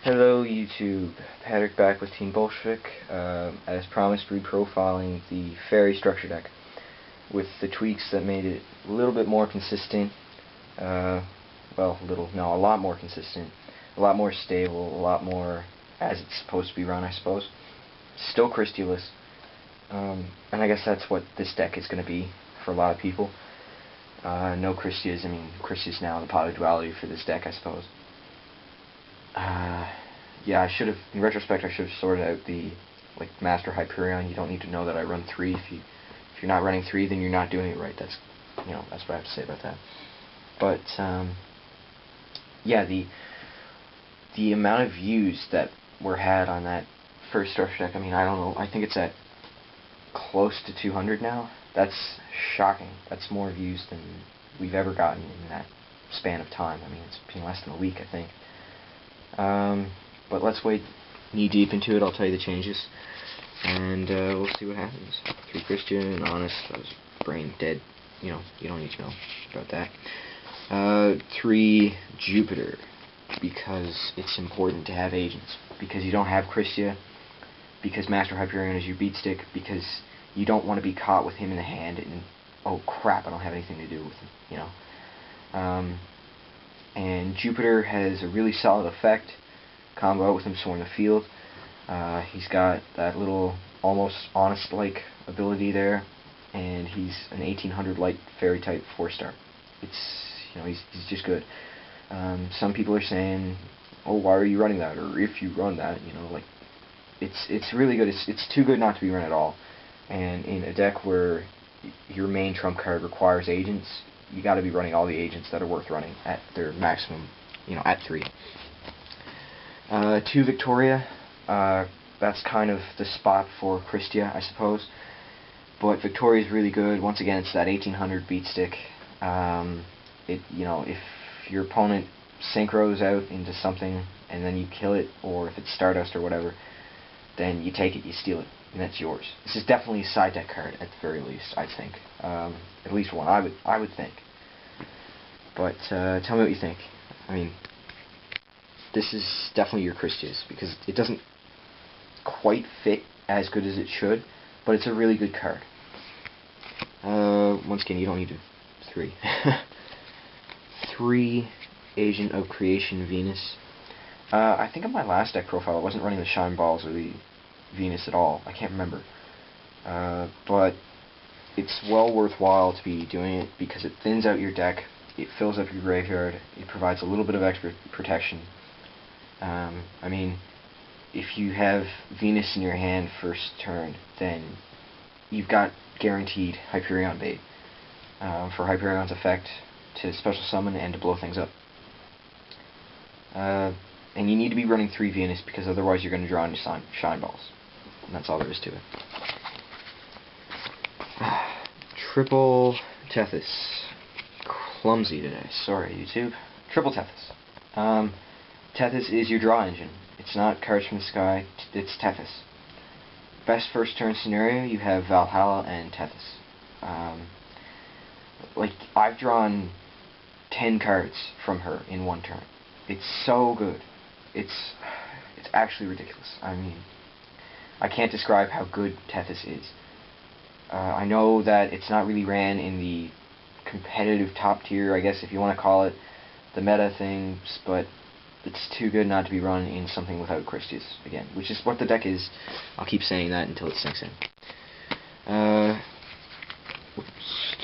Hello YouTube, Patrick back with Team Bolshevik, as promised reprofiling the fairy structure deck with the tweaks that made it a little bit more consistent, a lot more consistent, a lot more stable, a lot more as it's supposed to be run, I suppose. Still KRISTYA-LESS, and I guess that's what this deck is going to be for a lot of people. No KRISTYAs, KRISTYA's now the pot of duality for this deck, I suppose. Yeah, I should have, in retrospect, I should have sorted out the, Master Hyperion. You don't need to know that I run 3. If you're not running 3, then you're not doing it right. That's what I have to say about that. But, yeah, the amount of views that were had on that first structure deck, I don't know, I think it's at close to 200 now. That's shocking. That's more views than we've ever gotten in that span of time. It's been less than a week, I think. But let's wade knee deep into it. I'll tell you the changes, and we'll see what happens. 3 KRISTYA and Honest. I was brain dead. You don't need to know about that. 3 Jupiter, because it's important to have agents. Because you don't have KRISTYA. Because Master Hyperion is your beat stick. Because you don't want to be caught with him in the hand and, oh crap, I don't have anything to do with him. And Jupiter has a really solid effect. Combo out with him soaring the field. He's got that little almost Honest-like ability there, and he's an 1800 light fairy type 4-star. He's just good. Some people are saying, oh, why are you running that? Or if you run that, it's really good. It's too good not to be run at all. And in a deck where your main trump card requires agents, you got to be running all the agents that are worth running at their maximum, at 3. 2 Victoria, that's kind of the spot for KRISTYA, I suppose. But Victoria is really good. Once again, it's that 1800 beat stick. If your opponent synchros out into something and then you kill it, or if it's Stardust or whatever, then you take it, you steal it, and that's yours. This is definitely a side deck card at the very least, I think. At least one, I would think. But tell me what you think. This is definitely your KRISTYAs, because it doesn't quite fit as good as it should, but it's a really good card. Once again, you don't need 3. 3 Agent of Creation Venus. I think on my last deck profile I wasn't running the Shine Balls or the Venus at all. I can't remember. But it's well worthwhile to be doing it because it thins out your deck, it fills up your graveyard, it provides a little bit of extra protection. If you have Venus in your hand first turn, then you've got guaranteed Hyperion bait for Hyperion's effect to special summon and to blow things up. And you need to be running 3 Venus because otherwise you're going to draw into Shine Balls. And that's all there is to it. Triple Tethys. Clumsy today. Sorry, YouTube. Triple Tethys. Tethys is your draw engine. It's not cards from the sky, it's Tethys. Best first turn scenario, you have Valhalla and Tethys. I've drawn 10 cards from her in 1 turn. It's so good. It's actually ridiculous. I can't describe how good Tethys is. I know that it's not really ran in the competitive top tier, I guess if you want to call it, the meta things, but it's too good not to be run in something without KRISTYAs, again, which is what the deck is. I'll keep saying that until it sinks in.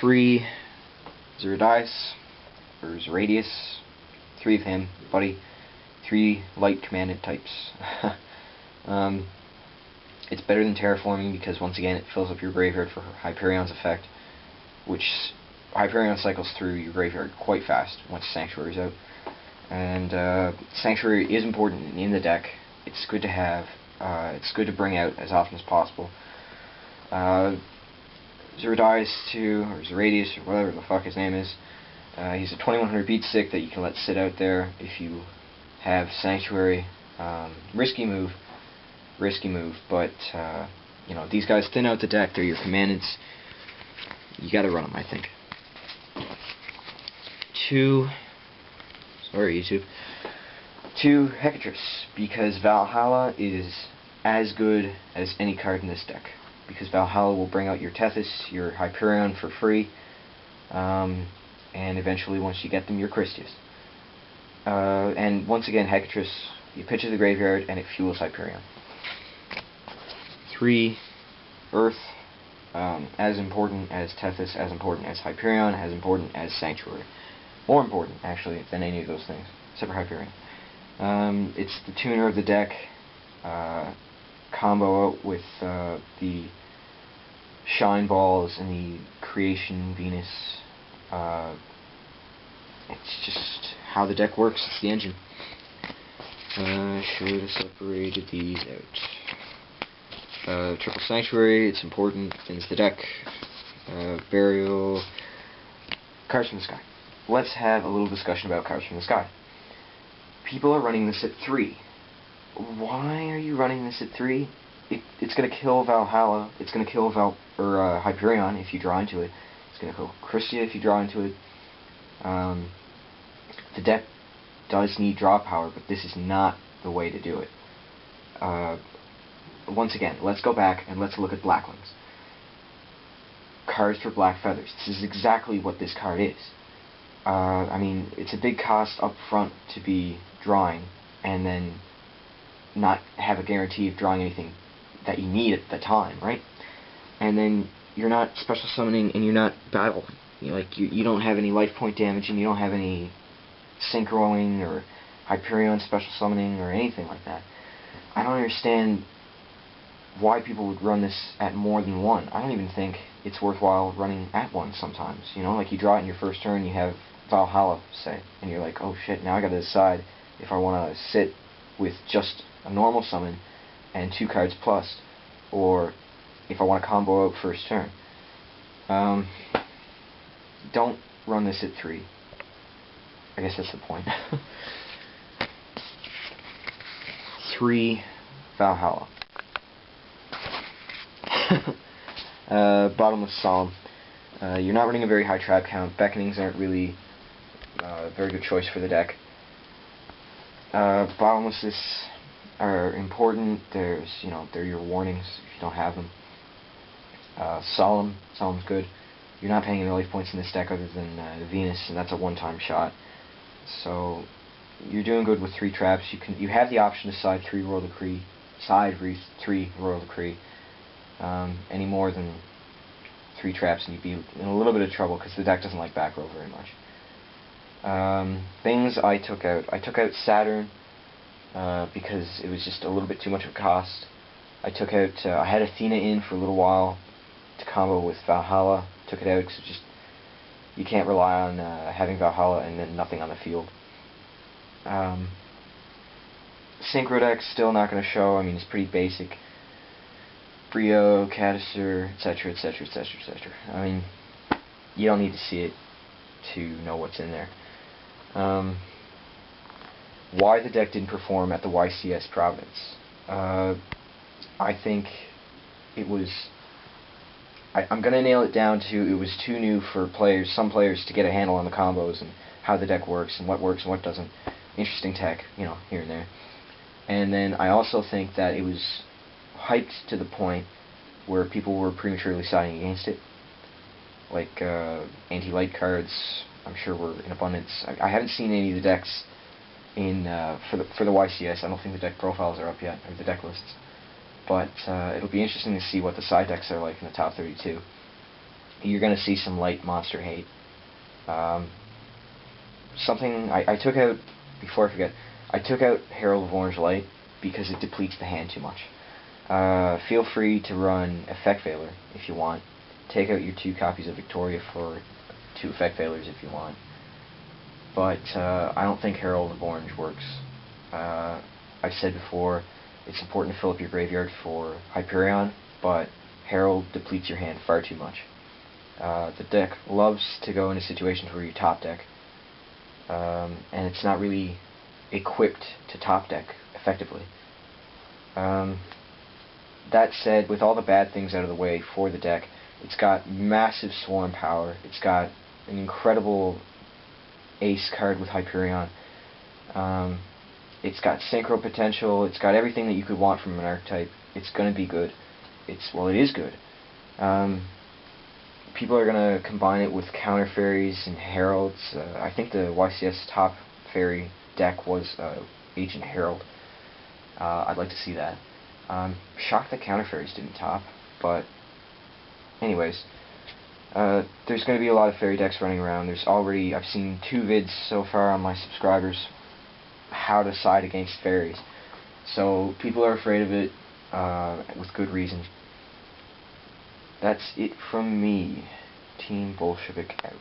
3 Zeradias, or Zeradius, 3 of him, buddy, 3 light commandant types. It's better than terraforming because, once again, it fills up your graveyard for Hyperion's effect, which Hyperion cycles through your graveyard quite fast once Sanctuary's out. And Sanctuary is important in the deck. It's good to have. It's good to bring out as often as possible. Zeradius 2, or Zeradius, or whatever the fuck his name is, he's a 2100 beat stick that you can let sit out there if you have Sanctuary. Risky move, but these guys thin out the deck. They're your commandants. You gotta run them, I think. 2 Sorry, YouTube. 2, Hecatrix, because Valhalla is as good as any card in this deck. Because Valhalla will bring out your Tethys, your Hyperion for free, and eventually once you get them, your KRISTYA-LESS. And once again, Hecatrix, you pitch to the graveyard and it fuels Hyperion. 3, Earth, as important as Tethys, as important as Hyperion, as important as Sanctuary. More important, actually, than any of those things, except for Hyperion. It's the tuner of the deck, combo out with the Shine Balls and the Creation Venus. It's just how the deck works, it's the engine. I should have separated these out. Triple Sanctuary, it's important, thins the deck. Burial, Cards from the Sky. Let's have a little discussion about Cards from the Sky. People are running this at 3. Why are you running this at 3? It's going to kill Valhalla. It's going to kill Hyperion if you draw into it. It's going to kill KRISTYA if you draw into it. The deck does need draw power, but this is not the way to do it. Once again, let's go back and let's look at Blackwings. Cards for Black Feathers. This is exactly what this card is. I mean, it's a big cost up front to be drawing, and then not have a guarantee of drawing anything that you need at the time, right? And then you're not special summoning, and you're not battling. You don't have any life point damage, and you don't have any synchroing or Hyperion special summoning or anything like that. I don't understand why people would run this at more than 1. I don't even think it's worthwhile running at 1 sometimes. You know, like you draw it in your first turn, you have Valhalla, say, and you're like, oh shit, now I gotta decide if I want to sit with just a normal summon and 2 cards plus, or if I want to combo out first turn. Don't run this at 3. I guess that's the point. 3, Valhalla. Bottomless Solemn. You're not running a very high trap count. Beckonings aren't really a very good choice for the deck. Bottomlesses are important. They're your warnings if you don't have them. Solemn's good. You're not paying any life points in this deck other than Venus, and that's a one-time shot. So you're doing good with 3 traps. You have the option to side 3 Royal Decree, 3 Royal Decree. Any more than 3 traps, and you'd be in a little bit of trouble because the deck doesn't like back row very much. Things I took out. I took out Saturn because it was just a little bit too much of a cost. I took out. I had Athena in for a little while to combo with Valhalla. Took it out because you can't rely on having Valhalla and then nothing on the field. Synchro deck's still not going to show. I mean, it's pretty basic. Brio, Cadister, etc., etc., etc., etc. I mean, you don't need to see it to know what's in there. Why the deck didn't perform at the YCS Providence. I think it was... I'm going to nail it down to it was too new for some players to get a handle on the combos and how the deck works and what doesn't. Interesting tech, here and there. And then I also think that it was hyped to the point where people were prematurely siding against it. Like anti-light cards, I'm sure were in abundance. I haven't seen any of the decks in for the YCS. I don't think the deck profiles are up yet, or the deck lists. But it'll be interesting to see what the side decks are like in the top 32. You're going to see some light monster hate. Something I took out, before I forget, I took out Herald of Orange Light because it depletes the hand too much. Feel free to run Effect Veiler if you want. Take out your 2 copies of Victoria for 2 Effect Veilers if you want. But I don't think Herald of Orange works. I've said before, it's important to fill up your graveyard for Hyperion, but Herald depletes your hand far too much. The deck loves to go into situations where you top deck, and it's not really equipped to top deck effectively. That said, with all the bad things out of the way for the deck, it's got massive swarm power. It's got an incredible ace card with Hyperion. It's got synchro potential. It's got everything that you could want from an archetype. It's going to be good. It is good. People are going to combine it with counter fairies and heralds. I think the YCS top fairy deck was Agent Herald. I'd like to see that. Shocked that counter fairies didn't top, but anyways, there's going to be a lot of fairy decks running around. I've seen 2 vids so far on my subscribers how to side against fairies. So people are afraid of it with good reason. That's it from me. Team Bolshevik out.